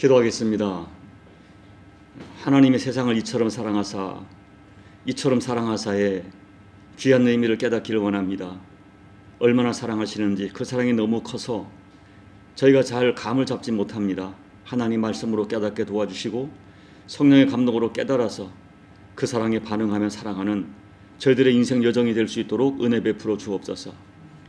기도하겠습니다. 하나님의 세상을 이처럼 사랑하사에 귀한 의미를 깨닫기를 원합니다. 얼마나 사랑하시는지 그 사랑이 너무 커서 저희가 잘 감을 잡지 못합니다. 하나님 말씀으로 깨닫게 도와주시고 성령의 감동으로 깨달아서 그 사랑에 반응하며 사랑하는 저희들의 인생 여정이 될 수 있도록 은혜 베풀어 주옵소서.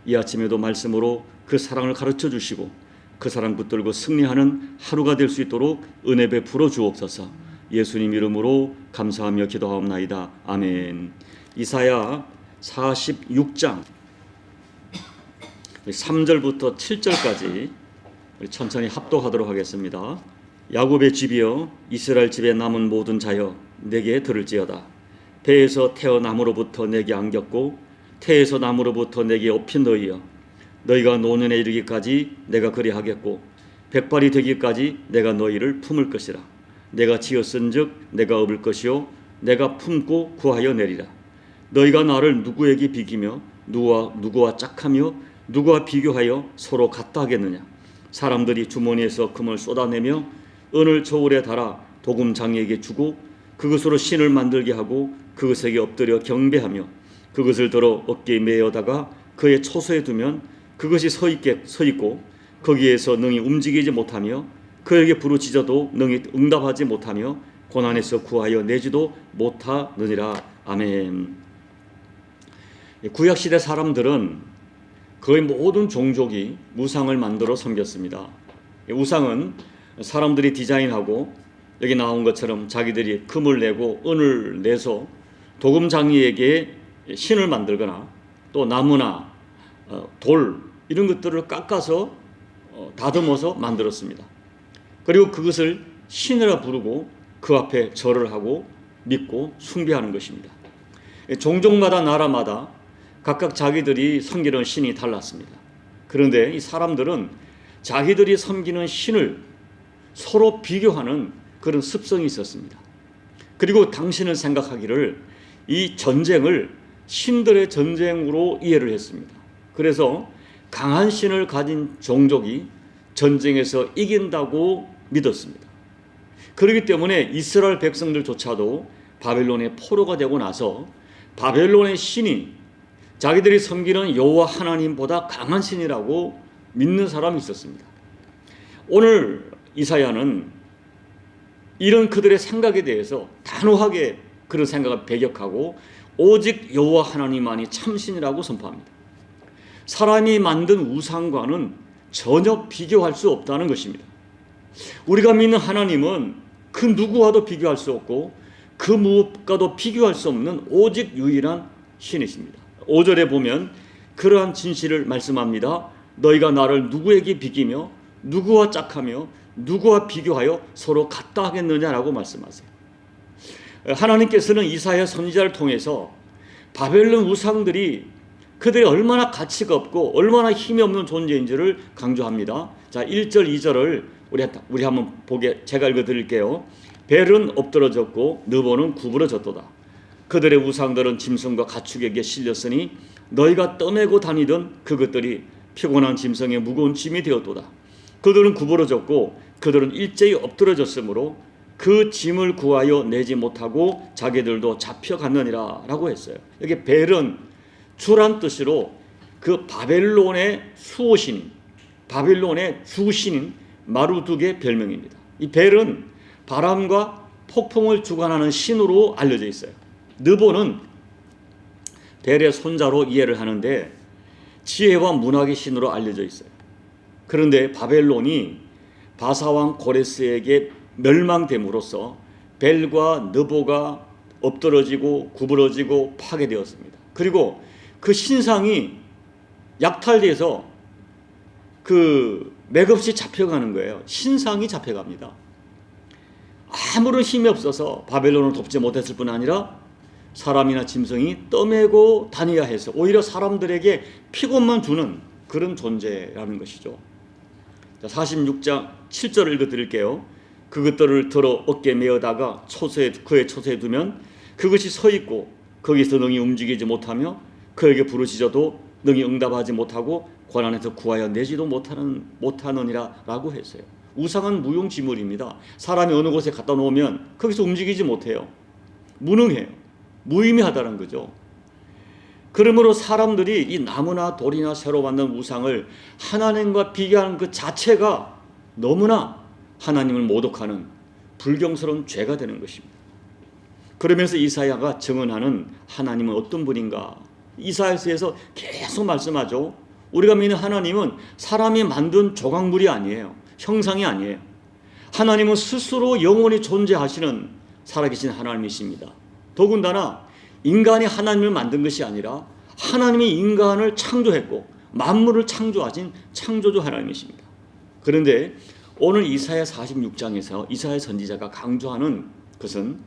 이 아침에도 말씀으로 그 사랑을 가르쳐 주시고 그 사랑 붙들고 승리하는 하루가 될 수 있도록 은혜 베풀어 주옵소서. 예수님 이름으로 감사하며 기도하옵나이다. 아멘. 이사야 46장 3절부터 7절까지 천천히 합독하도록 하겠습니다. 야곱의 집이여, 이스라엘 집에 남은 모든 자여, 내게 들을지어다. 배에서 태어남으로부터 내게 안겼고 태에서 남으로부터 내게 업힌 너희여, 너희가 노년에 이르기까지 내가 그리하겠고 백발이 되기까지 내가 너희를 품을 것이라. 내가 지었은즉 내가 업을 것이요 내가 품고 구하여 내리라. 너희가 나를 누구에게 비기며 누구와 짝하며 누구와 비교하여 서로 같다 하겠느냐. 사람들이 주머니에서 금을 쏟아내며 은을 저울에 달아 도금 장이에게 주고 그것으로 신을 만들게 하고 그것에게 엎드려 경배하며 그것을 들어 어깨에 메어다가 그의 초소에 두면 그것이 서 있고 거기에서 능히 움직이지 못하며 그에게 부르짖어도 능히 응답하지 못하며 고난에서 구하여 내지도 못하느니라. 아멘. 구약시대 사람들은 거의 모든 종족이 우상을 만들어 섬겼습니다. 우상은 사람들이 디자인하고 여기 나온 것처럼 자기들이 금을 내고 은을 내서 도금장이에게 신을 만들거나 또 나무나 돌 이런 것들을 깎아서 다듬어서 만들었습니다. 그리고 그것을 신이라 부르고 그 앞에 절을 하고 믿고 숭배하는 것입니다. 종족마다 나라마다 각각 자기들이 섬기는 신이 달랐습니다. 그런데 이 사람들은 자기들이 섬기는 신을 서로 비교하는 그런 습성이 있었습니다. 그리고 당신은 생각하기를 이 전쟁을 신들의 전쟁으로 이해를 했습니다. 그래서 강한 신을 가진 종족이 전쟁에서 이긴다고 믿었습니다. 그렇기 때문에 이스라엘 백성들조차도 바벨론의 포로가 되고 나서 바벨론의 신이 자기들이 섬기는 여호와 하나님보다 강한 신이라고 믿는 사람이 있었습니다. 오늘 이사야는 이런 그들의 생각에 대해서 단호하게 그런 생각을 배격하고 오직 여호와 하나님만이 참신이라고 선포합니다. 사람이 만든 우상과는 전혀 비교할 수 없다는 것입니다. 우리가 믿는 하나님은 그 누구와도 비교할 수 없고 그 무엇과도 비교할 수 없는 오직 유일한 신이십니다. 5절에 보면 그러한 진실을 말씀합니다. 너희가 나를 누구에게 비기며 누구와 짝하며 누구와 비교하여 서로 같다 하겠느냐라고 말씀하세요. 하나님께서는 이사야 선지자를 통해서 바벨론 우상들이 그들이 얼마나 가치가 없고 얼마나 힘이 없는 존재인지를 강조합니다. 자, 1절 2절을 우리 한번 보게 제가 읽어드릴게요. 벨은 엎드러졌고 느보는 구부러졌도다. 그들의 우상들은 짐승과 가축에게 실렸으니 너희가 떠매고 다니던 그것들이 피곤한 짐승의 무거운 짐이 되었도다. 그들은 구부러졌고 그들은 일제히 엎드러졌으므로 그 짐을 구하여 내지 못하고 자기들도 잡혀갔느니라 라고 했어요. 여기 벨은 주란 뜻으로 그 바벨론의 수호신, 바벨론의 주신인 마루둑의 별명입니다. 이 벨은 바람과 폭풍을 주관하는 신으로 알려져 있어요. 느보는 벨의 손자로 이해를 하는데 지혜와 문학의 신으로 알려져 있어요. 그런데 바벨론이 바사왕 고레스에게 멸망됨으로써 벨과 느보가 엎드러지고 구부러지고 파괴되었습니다. 그리고 그 신상이 약탈돼서 그 맥없이 잡혀가는 거예요. 신상이 잡혀갑니다. 아무런 힘이 없어서 바벨론을 돕지 못했을 뿐 아니라 사람이나 짐승이 떠매고 다녀야 해서 오히려 사람들에게 피곤만 주는 그런 존재라는 것이죠. 46장 7절을 읽어드릴게요. 그것들을 들어 어깨에 메어다가 그의 초소에 두면 그것이 서 있고 거기서 능히 움직이지 못하며 그에게 부르짖어도 능히 응답하지 못하고 고난에서 구하여 내지도 못하느니라 라고 했어요. 우상은 무용지물입니다. 사람이 어느 곳에 갖다 놓으면 거기서 움직이지 못해요. 무능해요. 무의미하다는 거죠. 그러므로 사람들이 이 나무나 돌이나 새로 만든 우상을 하나님과 비교하는 그 자체가 너무나 하나님을 모독하는 불경스러운 죄가 되는 것입니다. 그러면서 이사야가 증언하는 하나님은 어떤 분인가? 이사야서에서 계속 말씀하죠. 우리가 믿는 하나님은 사람이 만든 조각물이 아니에요. 형상이 아니에요. 하나님은 스스로 영원히 존재하시는 살아계신 하나님이십니다. 더군다나 인간이 하나님을 만든 것이 아니라 하나님이 인간을 창조했고 만물을 창조하신 창조주 하나님이십니다. 그런데 오늘 이사야 46장에서 이사야 선지자가 강조하는 것은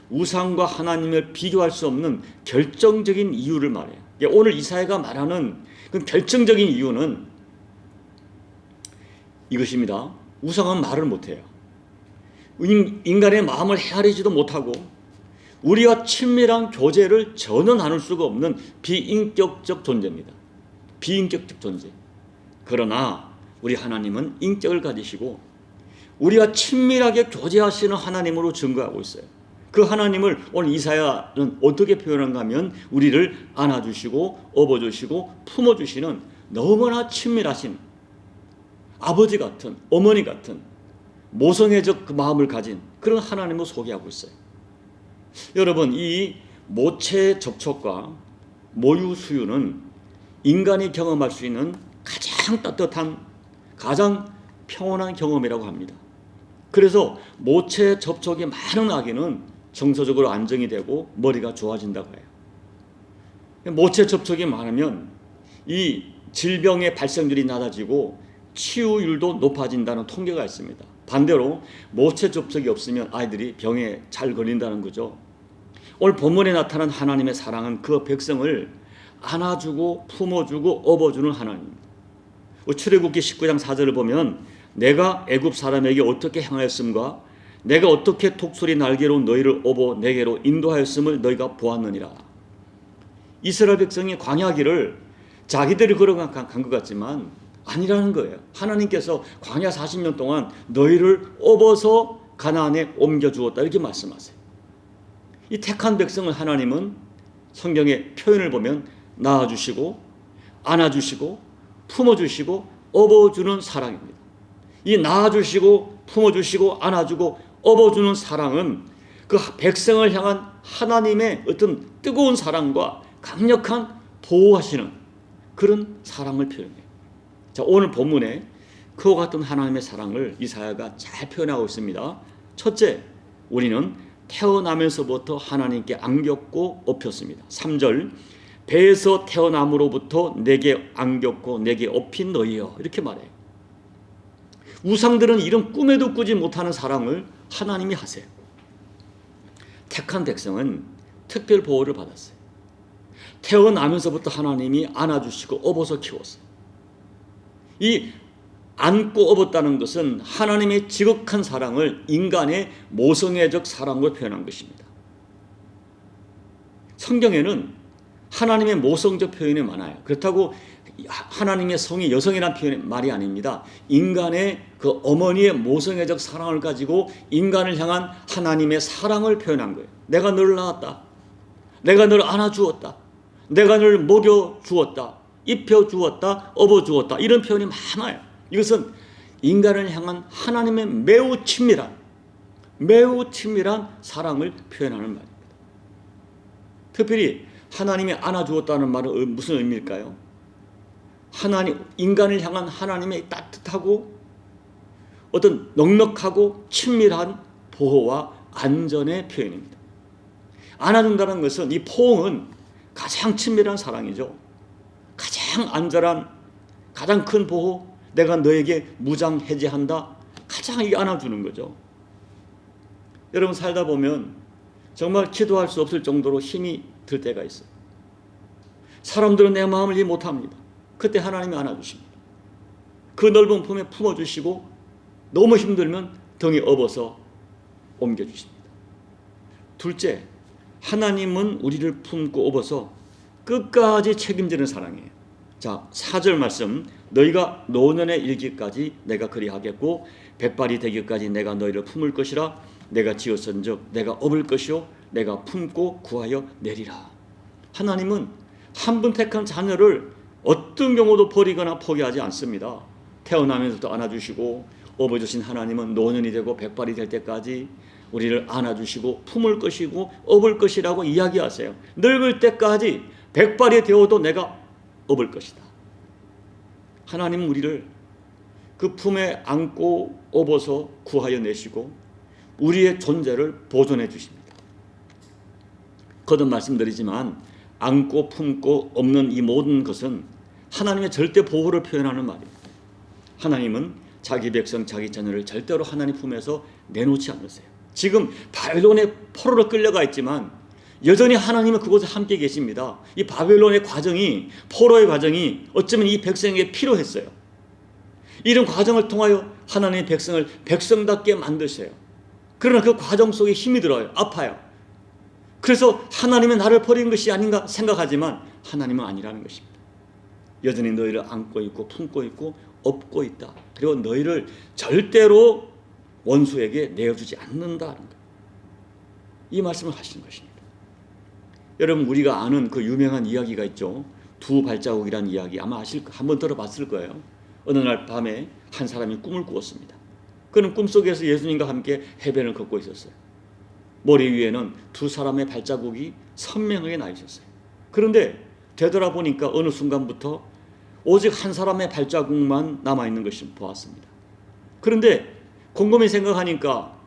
우상과 하나님을 비교할 수 없는 결정적인 이유를 말해요. 오늘 이사야가 말하는 그 결정적인 이유는 이것입니다. 우상은 말을 못해요. 인간의 마음을 헤아리지도 못하고 우리와 친밀한 교제를 전혀 나눌 수가 없는 비인격적 존재입니다. 비인격적 존재. 그러나 우리 하나님은 인격을 가지시고 우리가 친밀하게 교제하시는 하나님으로 증거하고 있어요. 그 하나님을 오늘 이사야는 어떻게 표현한가 하면 우리를 안아주시고 업어주시고 품어주시는 너무나 친밀하신 아버지 같은 어머니 같은 모성애적 그 마음을 가진 그런 하나님을 소개하고 있어요. 여러분, 이 모체 접촉과 모유 수유는 인간이 경험할 수 있는 가장 따뜻한 가장 평온한 경험이라고 합니다. 그래서 모체 접촉이 많은 아기는 정서적으로 안정이 되고 머리가 좋아진다고 해요. 모체 접촉이 많으면 이 질병의 발생률이 낮아지고 치유율도 높아진다는 통계가 있습니다. 반대로 모체 접촉이 없으면 아이들이 병에 잘 걸린다는 거죠. 오늘 본문에 나타난 하나님의 사랑은 그 백성을 안아주고 품어주고 업어주는 하나님입니다. 출애굽기 19장 4절을 보면 내가 애굽 사람에게 어떻게 행하였음과 내가 어떻게 독수리 날개로 너희를 업어 내게로 인도하였음을 너희가 보았느니라. 이스라엘 백성이 광야길을 자기들이 걸어간 것 같지만 아니라는 거예요. 하나님께서 광야 40년 동안 너희를 업어서 가나안에 옮겨주었다 이렇게 말씀하세요. 이 택한 백성을 하나님은 성경의 표현을 보면 낳아주시고 안아주시고 품어주시고 업어주는 사랑입니다. 이 낳아주시고 품어주시고 안아주고 업어주는 사랑은 그 백성을 향한 하나님의 어떤 뜨거운 사랑과 강력한 보호하시는 그런 사랑을 표현해요. 자, 오늘 본문에 그와 같은 하나님의 사랑을 이사야가 잘 표현하고 있습니다. 첫째, 우리는 태어나면서부터 하나님께 안겼고 업혔습니다. 3절, 배에서 태어남으로부터 내게 안겼고 내게 업힌 너희여, 이렇게 말해요. 우상들은 이런 꿈에도 꾸지 못하는 사랑을 하나님이 하세요. 택한 백성은 특별 보호를 받았어요. 태어나면서부터 하나님이 안아주시고 업어서 키웠어요. 이 안고 업었다는 것은 하나님의 지극한 사랑을 인간의 모성애적 사랑으로 표현한 것입니다. 성경에는 하나님의 모성적 표현이 많아요. 그렇다고 하나님의 성이 여성이라는 표현이 말이 아닙니다. 인간의 그 어머니의 모성애적 사랑을 가지고 인간을 향한 하나님의 사랑을 표현한 거예요. 내가 너를 낳았다. 내가 너를 안아주었다. 내가 너를 먹여주었다. 입혀주었다. 업어주었다. 이런 표현이 많아요. 이것은 인간을 향한 하나님의 매우 친밀한 사랑을 표현하는 말입니다. 특별히 하나님이 안아주었다는 말은 무슨 의미일까요? 인간을 향한 하나님의 따뜻하고 어떤 넉넉하고 친밀한 보호와 안전의 표현입니다. 안아준다는 것은 이 포옹은 가장 친밀한 사랑이죠. 가장 안전한, 가장 큰 보호, 내가 너에게 무장해제한다. 가장 이 안아주는 거죠. 여러분 살다 보면 정말 기도할 수 없을 정도로 힘이 들 때가 있어요. 사람들은 내 마음을 이해 못합니다. 그때 하나님이 안아주십니다. 그 넓은 품에 품어주시고 너무 힘들면 등에 업어서 옮겨주십니다. 둘째, 하나님은 우리를 품고 업어서 끝까지 책임지는 사랑이에요. 자, 4절 말씀, 너희가 노년에 이르기까지 내가 그리하겠고 백발이 되기까지 내가 너희를 품을 것이라. 내가 지었은즉 내가 업을 것이요 내가 품고 구하여 내리라. 하나님은 한 분 택한 자녀를 어떤 경우도 버리거나 포기하지 않습니다. 태어나면서도 안아주시고, 업어주신 하나님은 노년이 되고 백발이 될 때까지 우리를 안아주시고 품을 것이고 업을 것이라고 이야기하세요. 늙을 때까지 백발이 되어도 내가 업을 것이다. 하나님은 우리를 그 품에 안고 업어서 구하여 내시고 우리의 존재를 보존해 주십니다. 거듭 말씀드리지만 안고 품고 업는 이 모든 것은 하나님의 절대 보호를 표현하는 말입니다. 하나님은 자기 백성, 자기 자녀를 절대로 하나님 품에서 내놓지 않으세요. 지금 바벨론의 포로로 끌려가 있지만 여전히 하나님은 그곳에 함께 계십니다. 이 바벨론의 과정이, 포로의 과정이 어쩌면 이 백성에게 필요했어요. 이런 과정을 통하여 하나님의 백성을 백성답게 만드세요. 그러나 그 과정 속에 힘이 들어요. 아파요. 그래서 하나님은 나를 버린 것이 아닌가 생각하지만 하나님은 아니라는 것입니다. 여전히 너희를 안고 있고 품고 있고 업고 있다. 그리고 너희를 절대로 원수에게 내어주지 않는다는 것. 이 말씀을 하시는 것입니다. 여러분, 우리가 아는 그 유명한 이야기가 있죠. 두 발자국이라는 이야기, 아마 한번 들어봤을 거예요. 어느 날 밤에 한 사람이 꿈을 꾸었습니다. 그는 꿈속에서 예수님과 함께 해변을 걷고 있었어요. 머리 위에는 두 사람의 발자국이 선명하게 나 있었어요. 그런데 되돌아보니까 어느 순간부터 오직 한 사람의 발자국만 남아있는 것을 보았습니다. 그런데 곰곰이 생각하니까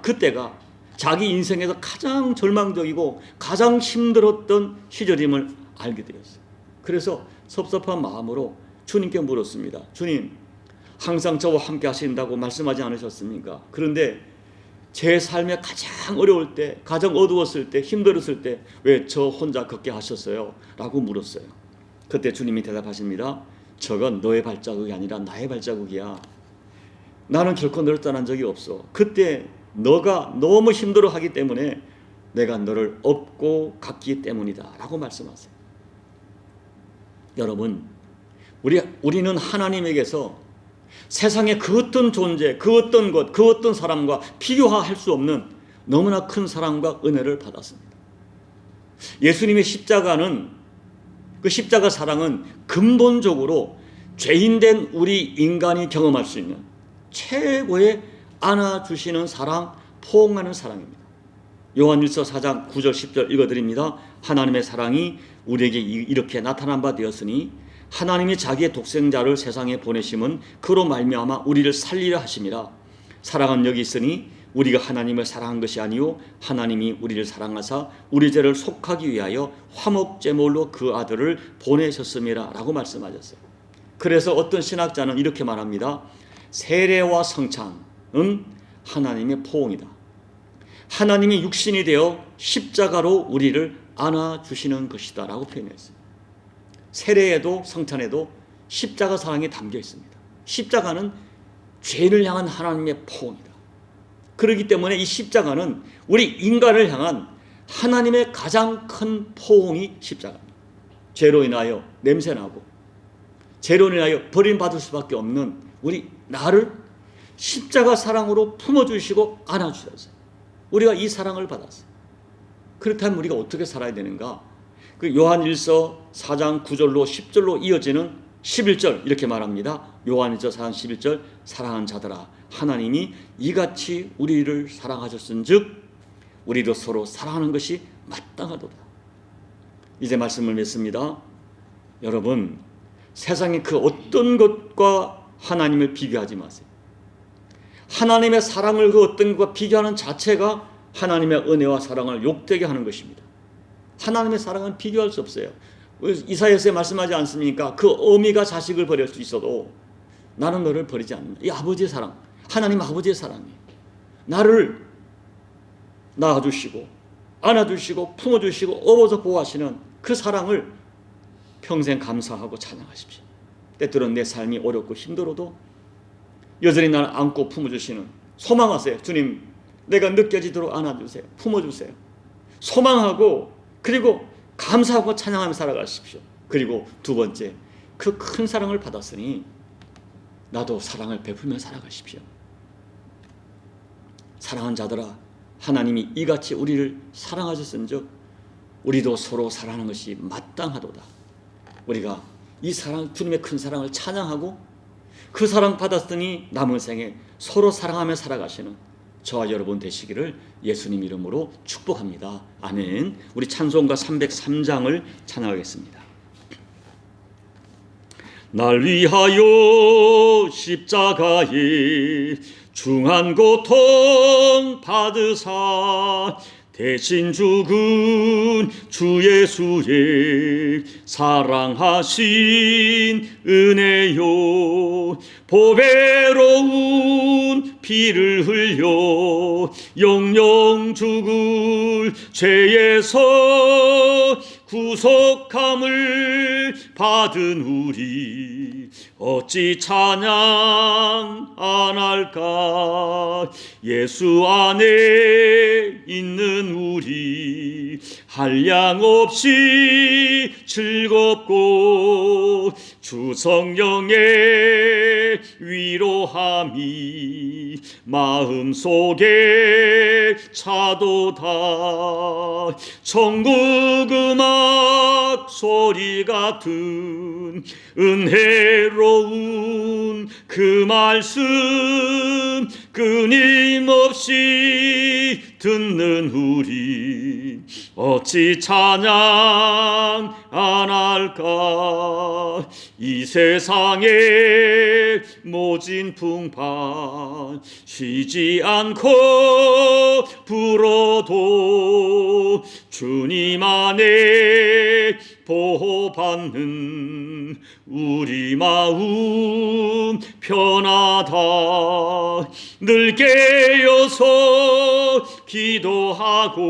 그때가 자기 인생에서 가장 절망적이고 가장 힘들었던 시절임을 알게 되었어요. 그래서 섭섭한 마음으로 주님께 물었습니다. 주님, 항상 저와 함께 하신다고 말씀하지 않으셨습니까? 그런데 제 삶에 가장 어려울 때, 가장 어두웠을 때, 힘들었을 때 왜 저 혼자 걷게 하셨어요? 라고 물었어요. 그때 주님이 대답하십니다. 저건 너의 발자국이 아니라 나의 발자국이야. 나는 결코 너를 떠난 적이 없어. 그때 너가 너무 힘들어하기 때문에 내가 너를 업고 갔기 때문이다 라고 말씀하세요. 여러분, 우리는 하나님에게서 세상의 그 어떤 존재, 그 어떤 것, 그 어떤 사람과 비교할 수 없는 너무나 큰 사랑과 은혜를 받았습니다. 예수님의 십자가는, 그 십자가 사랑은 근본적으로 죄인된 우리 인간이 경험할 수 있는 최고의 안아주시는 사랑, 포옹하는 사랑입니다. 요한일서 4장 9절 10절 읽어드립니다. 하나님의 사랑이 우리에게 이렇게 나타난 바 되었으니 하나님이 자기의 독생자를 세상에 보내심은 그로 말미암아 우리를 살리려 하심이라. 사랑은 여기 있으니 우리가 하나님을 사랑한 것이 아니요 하나님이 우리를 사랑하사 우리 죄를 속하기 위하여 화목제물로 그 아들을 보내셨음이라 라고 말씀하셨어요. 그래서 어떤 신학자는 이렇게 말합니다. 세례와 성찬은 하나님의 포옹이다. 하나님이 육신이 되어 십자가로 우리를 안아주시는 것이다 라고 표현했어요. 세례에도 성찬에도 십자가 사랑이 담겨 있습니다. 십자가는 죄를 향한 하나님의 포옹이다. 그렇기 때문에 이 십자가는 우리 인간을 향한 하나님의 가장 큰 포옹이 십자가입니다. 죄로 인하여 냄새나고 죄로 인하여 버림받을 수밖에 없는 우리 나를 십자가 사랑으로 품어주시고 안아주셨어요. 우리가 이 사랑을 받았어요. 그렇다면 우리가 어떻게 살아야 되는가? 그 요한일서 4장 9절로 10절로 이어지는 11절 이렇게 말합니다. 요한일서 4장 11절 사랑하는 자들아 하나님이 이같이 우리를 사랑하셨은즉 우리도 서로 사랑하는 것이 마땅하도다. 이제 말씀을 맺습니다. 여러분, 세상의 그 어떤 것과 하나님을 비교하지 마세요. 하나님의 사랑을 그 어떤 것과 비교하는 자체가 하나님의 은혜와 사랑을 욕되게 하는 것입니다. 하나님의 사랑은 비교할 수 없어요. 이사야서에 말씀하지 않습니까? 그 어미가 자식을 버릴 수 있어도 나는 너를 버리지 않는다. 이 아버지의 사랑, 하나님 아버지의 사랑이에요. 나를 낳아주시고 안아주시고 품어주시고 업어서 보호하시는 그 사랑을 평생 감사하고 찬양하십시오. 때때로는 내 삶이 어렵고 힘들어도 여전히 나를 안고 품어주시는 소망하세요. 주님, 내가 느껴지도록 안아주세요. 품어주세요. 소망하고 그리고 감사하고 찬양하며 살아가십시오. 그리고 두 번째, 그 큰 사랑을 받았으니 나도 사랑을 베풀며 살아가십시오. 사랑하는 자들아, 하나님이 이같이 우리를 사랑하셨은즉 우리도 서로 사랑하는 것이 마땅하도다. 우리가 이 사랑, 주님의 큰 사랑을 찬양하고 그 사랑 받았으니 남은 생에 서로 사랑하며 살아가시는 저와 여러분 되시기를 예수님 이름으로 축복합니다. 아멘. 우리 찬송가 303장을 찬양하겠습니다. 날 위하여 십자가에 중한 고통 받으사 대신 죽은 주 예수의 사랑하신 은혜요, 보배로운 피를 흘려 영영 죽을 죄에서 구속함을 받은 우리 어찌 찬양 안 할까. 예수 안에 있는 우리 한량없이 즐겁고 주 성령의 위로함이 마음속에 차도다. 천국 음악 소리 같은 은혜로운 그 말씀 끊임없이 듣는 우리 어찌 찬양 안 할까. 이 세상에 모진 풍파 쉬지 않고 불어도 주님 안에 보호받는 우리 마음 편하다. 늘 깨어서 기도하고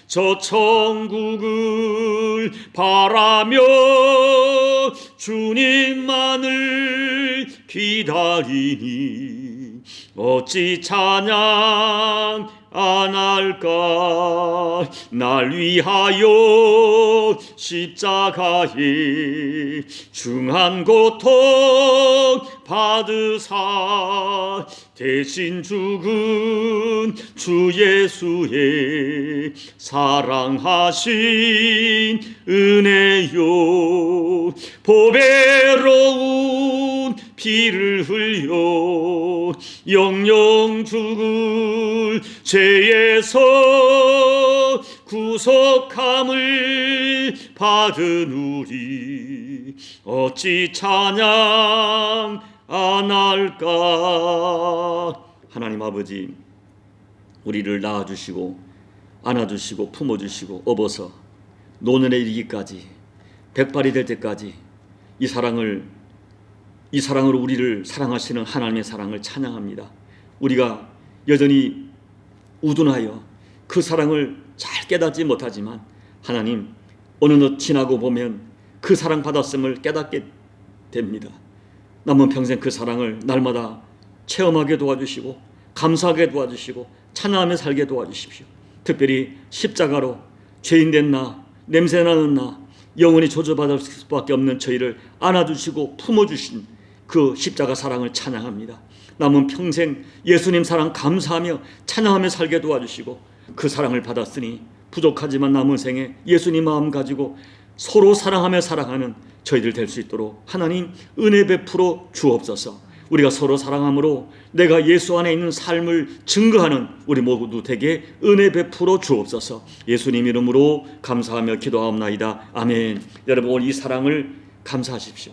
저 천국을 바라며 주님만을 기다리니 어찌 찬양 안 할까. 날 위하여 십자가에 중한 고통 받으사 대신 죽은 주 예수의 사랑하신 은혜요, 보배로운 피를 흘려 영영 죽을 죄에서 구속함을 받은 우리 어찌 찬양 안 할까. 하나님 아버지, 우리를 낳아주시고 안아주시고 품어주시고 업어서 노년에 이르기까지 백발이 될 때까지 이 사랑으로 우리를 사랑하시는 하나님의 사랑을 찬양합니다. 우리가 여전히 우둔하여 그 사랑을 잘 깨닫지 못하지만 하나님, 어느덧 지나고 보면 그 사랑 받았음을 깨닫게 됩니다. 남은 평생 그 사랑을 날마다 체험하게 도와주시고 감사하게 도와주시고 찬양하며 살게 도와주십시오. 특별히 십자가로 죄인된 나, 냄새나는 나, 영원히 저주받을 수밖에 없는 저희를 안아주시고 품어주신 그 십자가 사랑을 찬양합니다. 남은 평생 예수님 사랑 감사하며 찬양하며 살게 도와주시고 그 사랑을 받았으니 부족하지만 남은 생에 예수님 마음 가지고 서로 사랑하며 살아가는 저희들 될 수 있도록 하나님 은혜 베풀어 주옵소서. 우리가 서로 사랑함으로 내가 예수 안에 있는 삶을 증거하는 우리 모두 되게 은혜 베풀어 주옵소서. 예수님 이름으로 감사하며 기도하옵나이다. 아멘. 여러분, 오늘 이 사랑을 감사하십시오.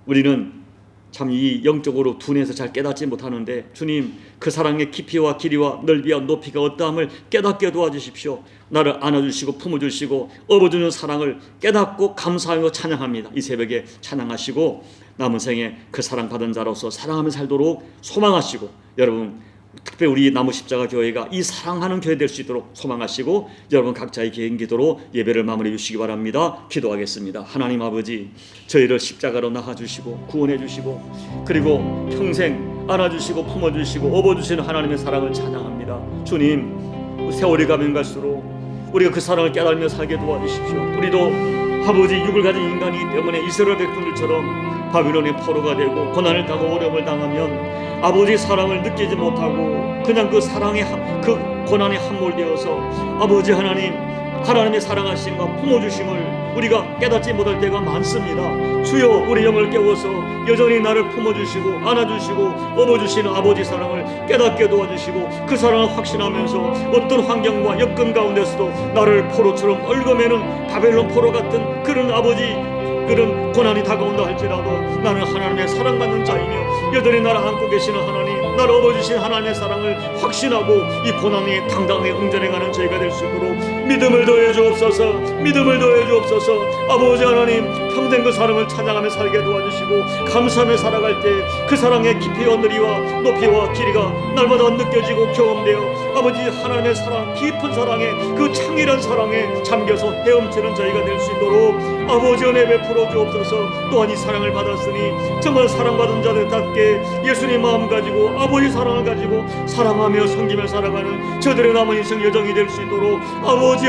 우리는 참 이 영적으로 둔해서 잘 깨닫지 못하는데 주님, 그 사랑의 깊이와 길이와 넓이와 높이가 어떠함을 깨닫게 도와주십시오. 나를 안아주시고 품어주시고 업어주는 사랑을 깨닫고 감사하며 찬양합니다. 이 새벽에 찬양하시고 남은 생에 그 사랑받은 자로서 사랑하며 살도록 소망하시고, 여러분 특별히 우리 나무십자가 교회가 이 사랑하는 교회 될 수 있도록 소망하시고, 여러분 각자의 개인 기도로 예배를 마무리해 주시기 바랍니다. 기도하겠습니다. 하나님 아버지, 저희를 십자가로 낳아주시고 구원해 주시고 그리고 평생 안아주시고 품어주시고 업어주시는 하나님의 사랑을 찬양합니다. 주님, 세월이 가면 갈수록 우리가 그 사랑을 깨달으며 살게 도와주십시오. 우리도 아버지 육을 가진 인간이기 때문에 이스라엘 백성들처럼 바빌론의 포로가 되고 고난을 당하고 어려움을 당하면 아버지 사랑을 느끼지 못하고 그냥 그 사랑의 그 고난에 함몰되어서 아버지 하나님의 사랑하심과 품어주심을 우리가 깨닫지 못할 때가 많습니다. 주여, 우리 영을 깨워서 여전히 나를 품어주시고 안아주시고 업어주시는 아버지 사랑을 깨닫게 도와주시고 그 사랑을 확신하면서 어떤 환경과 여건 가운데서도 나를 포로처럼 얽어매는 바벨론 포로 같은 그런 그런 고난이 다가온다 할지라도 나는 하나님의 사랑받는 자이며 여전히 나를 안고 계시는 하나님, 나를 업어주신 하나님의 사랑을 확신하고 이 고난에 당당하게 응전해가는 저희가 될 수 있도록 믿음을 더해 주옵소서. 믿음을 더해 주옵소서. 아버지 하나님, 평생 그 사랑을 찬양하며 살게 도와주시고 감사하며 살아갈 때 그 사랑의 깊이와 너리와 높이와 길이가 날마다 느껴지고 경험되어 아버지 하나님의 사랑, 깊은 사랑에 그 창일한 사랑에 잠겨서 헤엄치는 저희가 될 수 있도록 아버지 은혜 베풀어 주옵소서. 또한 이 사랑을 받았으니 정말 사랑받은 자들답게 예수님 마음 가지고 아버지 사랑을 가지고 사랑하며 섬기며 살아가는 저들의 남은 인생 여정이 될 수 있도록 아버지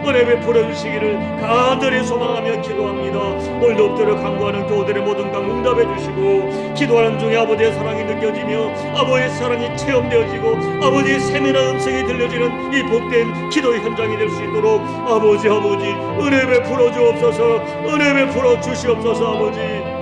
은혜 베풀어 주시기를 간절히 소망하며 기도합니다. 오늘도 엎드려 간구하는 교우들의 모든 강 응답해 주시고 기도하는 중에 아버지의 사랑이 느껴지며 아버지의 사랑이 체험되어지고 아버지의 세밀한 음성이 들려지는 이 복된 기도의 현장이 될 수 있도록 아버지 은혜 베풀어 주옵소서. 은혜 베풀어 주시옵소서. 아버지